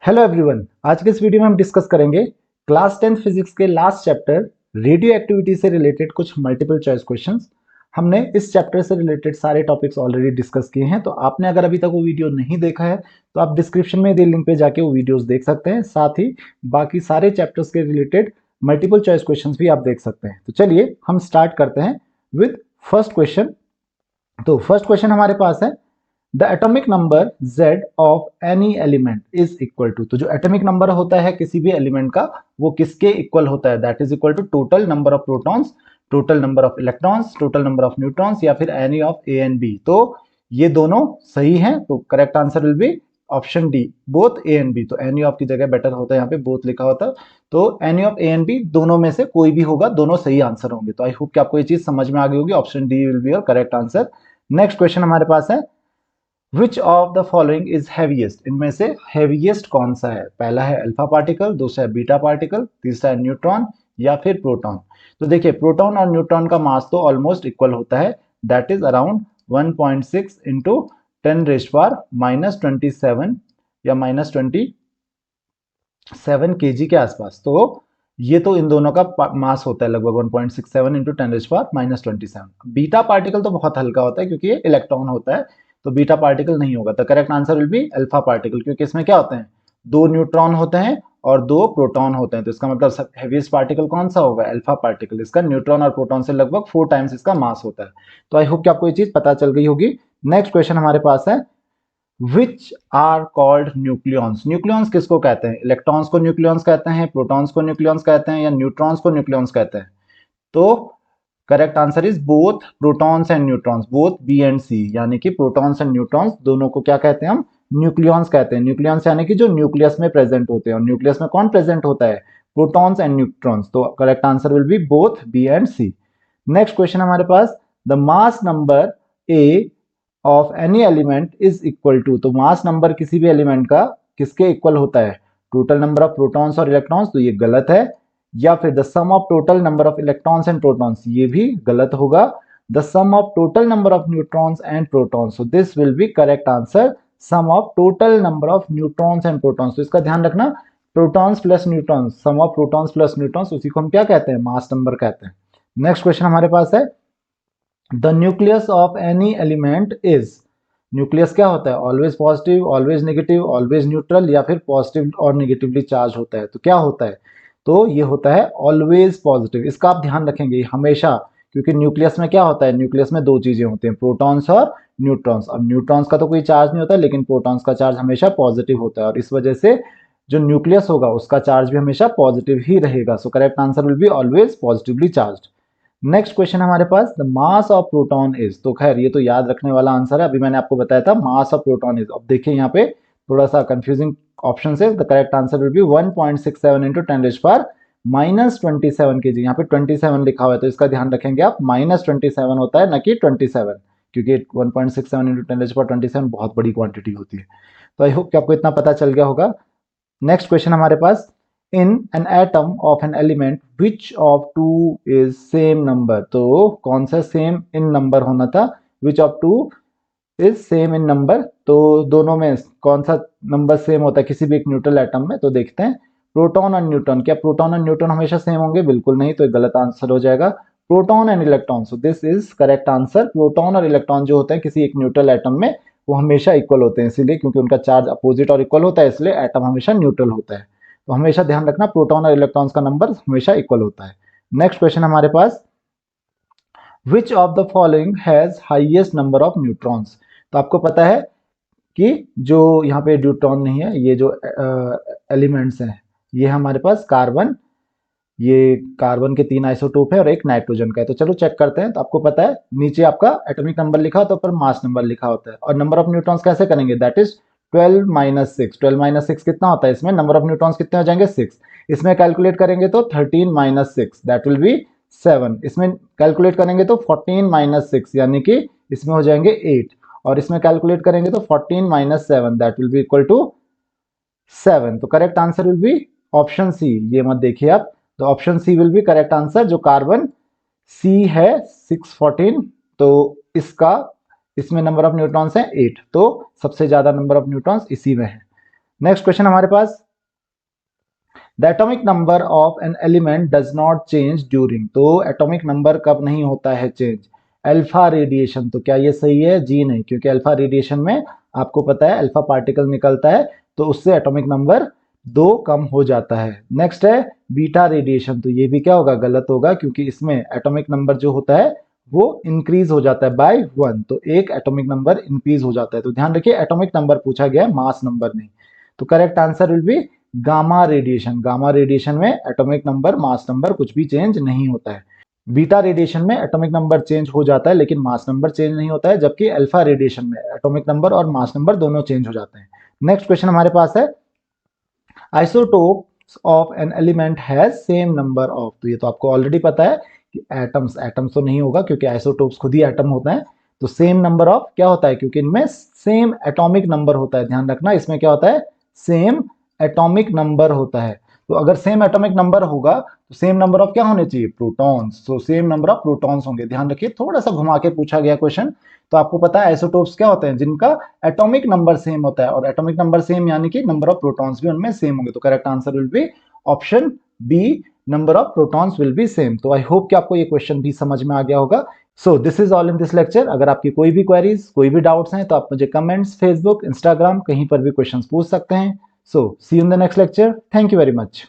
Hello everyone, आज के इस वीडियो में हम डिस्कस करेंगे क्लास 10 फिजिक्स के लास्ट चैप्टर रेडियो एक्टिविटी से रिलेटेड कुछ मल्टीपल चॉइस क्वेश्चंस। हमने इस चैप्टर से रिलेटेड सारे टॉपिक्स ऑलरेडी डिस्कस किए हैं, तो आपने अगर अभी तक वो वीडियो नहीं देखा है तो आप डिस्क्रिप्शन में दिए लिंक पे जाके वो वीडियोस देख सकते हैं। साथ ही बाकी सारे चैप्टर्स के रिलेटेड मल्टीपल चॉइस क्वेश्चन भी आप देख सकते हैं। तो चलिए हम स्टार्ट करते हैं विद फर्स्ट क्वेश्चन। तो फर्स्ट क्वेश्चन हमारे पास है the atomic number z of any element is equal to. तो जो एटॉमिक नंबर होता है किसी भी एलिमेंट का वो किसके इक्वल होता है? That is equal to total number of protons, total number of electrons, total number of neutrons या फिर any of A and B. तो ये दोनों सही हैं, तो correct answer will be option D, both A and B. तो any of की जगह बेटर होता है, यहाँ पे बोथ लिखा होता। तो any of A and B दोनों में से कोई भी होगा, दोनों सही आंसर होंगे। तो आई होप कि आपको ये चीज समझ में आ गई होगी। Option D will be your correct answer. Next question हमारे पास है विच of the following is heaviest. इनमें से हैवीएस्ट कौन सा है? पहला है अल्फा पार्टिकल, दूसरा है बीटा पार्टिकल, तीसरा है न्यूट्रॉन या फिर प्रोटॉन। तो देखिए प्रोटॉन और न्यूट्रॉन का मास तो ऑलमोस्ट इक्वल होता है, दैट इज अराउंड 1.6 इंटू 10⁻⁻27 या -27 kg के आसपास। तो ये तो इन दोनों का मास होता है लगभग 1.67 इंटू 10⁻⁻27। बीटा पार्टिकल तो बहुत हल्का होता है क्योंकि ये इलेक्ट्रॉन होता है, तो बीटा पार्टिकल नहीं होगा। तो correct answer will be alpha particle, क्योंकि इसमें क्या होते हैं, दो न्यूट्रॉन होते हैं और दो प्रोटॉन होते हैं। तो इसका मतलब हेवीएस्ट पार्टिकल कौन सा होगा? Alpha particle. इसका न्यूट्रॉन और प्रोटॉन से लगभग 4 टाइम्स इसका मास होता है। तो आई होप कि आपको ये चीज पता चल गई होगी। नेक्स्ट क्वेश्चन हमारे पास है which are called nucleons. Nucleons किसको कहते हैं? इलेक्ट्रॉन्स को न्यूक्लियॉन्स कहते हैं, प्रोटॉन्स को न्यूक्लियॉन्स कहते हैं या न्यूट्रॉन्स को न्यूक्लियॉन्स कहते हैं? तो correct answer is both protons and neutrons, both B and C. यानी कि प्रोटॉन्स एंड न्यूट्रॉन्स दोनों को क्या कहते हैं हम? न्यूक्लियॉन्स कहते हैं। न्यूक्लियॉन्स यानी कि जो न्यूक्लियस में प्रेजेंट होते हैं, और न्यूक्लियस में कौन प्रेजेंट होता है? Protons and neutrons. तो correct answer will be both B and C. Next question हमारे पास the mass number A of any element is equal to. तो मास नंबर किसी भी एलिमेंट का किसके इक्वल होता है? टोटल नंबर ऑफ प्रोटॉन्स और इलेक्ट्रॉन्स, तो ये गलत है। या फिर the sum of total number of electrons and protons, ये भी गलत होगा। The sum of total number of neutrons and protons, so this will be correct answer, sum of total number of neutrons and protons. तो इसका ध्यान रखना, protons plus neutrons, sum of protons plus neutrons, उसी को हम क्या कहते हैं? मास नंबर कहते हैं। नेक्स्ट क्वेश्चन हमारे पास है the nucleus of any element is. Nucleus क्या होता है? Always positive, always negative, always neutral या फिर पॉजिटिव और नेगेटिवली चार्ज होता है? तो क्या होता है? तो ये होता है ऑलवेज पॉजिटिव। इसका आप ध्यान रखेंगे हमेशा, क्योंकि न्यूक्लियस में क्या होता है? न्यूक्लियस में दो चीजें होती हैं, प्रोटॉन्स और न्यूट्रॉन्स। अब न्यूट्रॉन्स का तो कोई चार्ज नहीं होता, लेकिन प्रोटॉन्स का चार्ज हमेशा पॉजिटिव होता है, और इस वजह से जो न्यूक्लियस होगा उसका चार्ज भी हमेशा पॉजिटिव ही रहेगा। So correct answer will be always positively charged. Next question हमारे पास the mass of proton is. तो खैर ये तो याद रखने वाला आंसर है, अभी मैंने आपको बताया था मास ऑफ प्रोटॉन इज। अब देखिए यहाँ पे थोड़ा सा कंफ्यूजिंग ऑप्शन है। The correct answer will B 1.67 into 10⁻⁻27 kg। यहाँ पे 27 लिखा हुआ है, तो इसका ध्यान रखेंगे आप, -27 होता है, न कि 27, क्योंकि 1.67 इंटू 10⁻27 बहुत बड़ी क्वांटिटी होती है। तो आई होप कि आपको इतना पता चल गया होगा। नेक्स्ट क्वेश्चन हमारे पास in an atom of an element which of two is same number. तो कौन सा सेम इन नंबर होना था? Which of two is same in number, तो दोनों में कौन सा नंबर सेम होता है किसी भी एक न्यूट्रल एटम में? तो देखते हैं प्रोटॉन और न्यूट्रॉन। क्या प्रोटॉन और न्यूट्रॉन हमेशा सेम होंगे? बिल्कुल नहीं, तो एक गलत आंसर हो जाएगा। Proton and electron, so this is correct answer. Proton और इलेक्ट्रॉन जो होते हैं किसी एक न्यूट्रल एटम में, वो हमेशा इक्वल होते हैं, इसीलिए क्योंकि उनका चार्ज अपोजिट और इक्वल होता है, इसलिए एटम हमेशा न्यूट्रल होता है। तो हमेशा ध्यान रखना, प्रोटॉन और इलेक्ट्रॉन्स का नंबर हमेशा इक्वल होता है। नेक्स्ट क्वेश्चन हमारे पास which of the following has highest number of neutrons. तो आपको पता है कि जो यहाँ पे न्यूट्रॉन नहीं है, ये जो एलिमेंट्स हैं, ये हमारे पास कार्बन, ये कार्बन के 3 आइसोटोप है और एक नाइट्रोजन का है। तो चलो चेक करते हैं। तो आपको पता है नीचे आपका एटॉमिक नंबर लिखा होता है, ऊपर मास नंबर लिखा होता है, और नंबर ऑफ न्यूट्रॉन्स कैसे करेंगे? That is 12 - 6। 12 - 6 कितना होता है? इसमें नंबर ऑफ न्यूट्रॉन्स कितने हो जाएंगे? 6। इसमें कैलकुलेट करेंगे तो 13 - 6 दैट विल बी 7। इसमें कैलकुलेट करेंगे तो 14 - 6 यानी कि इसमें हो जाएंगे 8, और इसमें कैलकुलेट करेंगे तो 14 - 7 that will be equal to 7। तो correct answer will be option C. ये मत देखिए आप, तो option C will be correct answer. जो कार्बन सी है 614, तो इसका इसमें नंबर ऑफ न्यूट्रॉन्स है 8, तो सबसे ज्यादा नंबर ऑफ न्यूट्रॉन्स इसी में है। नेक्स्ट क्वेश्चन हमारे पास, the atomic number of an element does not change during, तो एटॉमिक नंबर कब नहीं होता है चेंज, अल्फा रेडिएशन। तो क्या ये सही है? जी नहीं, क्योंकि अल्फा रेडिएशन में आपको पता है अल्फा पार्टिकल निकलता है, तो उससे एटॉमिक नंबर 2 कम हो जाता है। नेक्स्ट है बीटा रेडिएशन, तो ये भी क्या होगा? गलत होगा, क्योंकि इसमें एटॉमिक नंबर जो होता है वो इंक्रीज हो जाता है बाय 1, तो एक एटॉमिक नंबर इंक्रीज हो जाता है। तो ध्यान रखिए एटॉमिक नंबर पूछा गया है, मास नंबर नहीं। तो correct answer will B gamma radiation. Gamma radiation में एटॉमिक नंबर मास नंबर कुछ भी चेंज नहीं होता है। बीटा रेडिएशन में एटॉमिक नंबर चेंज हो जाता है लेकिन मास नंबर चेंज नहीं होता है, जबकि अल्फा रेडिएशन में एटॉमिक नंबर और मास नंबर दोनों चेंज हो जाते हैं। नेक्स्ट क्वेश्चन हमारे पास है, isotopes of an element has same number of, तो ये तो आपको ऑलरेडी पता है कि एटम्स, एटम्स तो नहीं होगा क्योंकि आइसोटोप्स खुद ही एटम होते हैं। तो सेम नंबर ऑफ क्या होता है? क्योंकि इनमें सेम एटॉमिक नंबर होता है, ध्यान रखना इसमें क्या होता है? सेम एटॉमिक नंबर होता है। तो अगर सेम एटॉमिक नंबर होगा तो सेम नंबर ऑफ क्या होने चाहिए? प्रोटॉन्स। तो सेम नंबर ऑफ प्रोटॉन्स होंगे। ध्यान रखिए थोड़ा सा घुमा के पूछा गया क्वेश्चन, तो आपको पता है आइसोटोप्स क्या होते हैं? जिनका एटॉमिक नंबर सेम होता है, और एटॉमिक नंबर सेम यानी कि नंबर ऑफ प्रोटॉन्स भी उनमें सेम होंगे। तो correct answer will be option B, number of protons will be same. तो आई होप कि आपको ये क्वेश्चन भी समझ में आ गया होगा। So this is all in this lecture. अगर आपकी कोई भी क्वेरीज, कोई भी डाउट्स हैं, तो आप मुझे कमेंट्स, फेसबुक, इंस्टाग्राम कहीं पर भी क्वेश्चंस पूछ सकते हैं। So see you in the next lecture. Thank you very much.